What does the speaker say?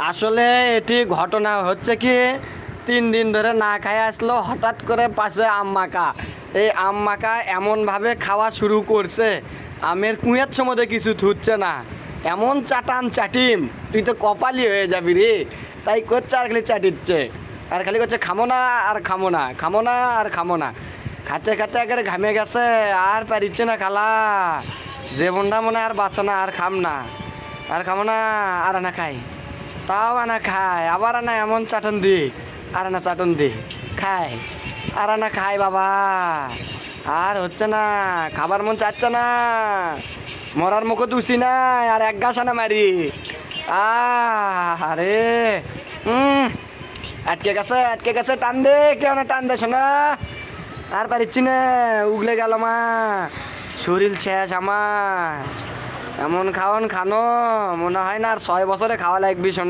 আসলে এটি ঘটনা হচ্ছে কি 3 দিন ধরে না খাই আসলো, হঠাৎ করে পাশে আম মাখা। এই আম মাখা এমনভাবে খাওয়া শুরু করছে, আমের কুঁয়ের সময় কিছু থুচ্ছে না, এমন চাটান চাটিম তুই তো কপালি হয়ে যাবি রে। তাই করছে আর খালি চাটিচ্ছে, আর খালি করছে খামো না আর খামো না, খামো না আর খামো না। খাতে খাতে একেবারে ঘামে গেছে, আর পারিচ্ছে না খালা। জীবনটা মনে হয় আর বাঁচে না, আর খাম না, আর খামো না, আর না খাই। তাও আনা খায়, আবার আনা এমন চাটন দি, আর আনা চাটন দি খায়, আর আনা খায় বাবা। আর হচ্ছে না, খাবার মন চাচ্ছে না, মরার মুখে দুষি না, আর এক গাছ আনা মারি। আরে আটকে গেছে, আটকে গেছে, টান দে, কেউ না টান দে শোনা। আর পারিচ্ছি না, উগলে গেল মা, শরীর শেষ আমার। এমন খাওয়ান খানো মনে হয় না আর 6 বছরে খাওয়া লাগবি শোনা।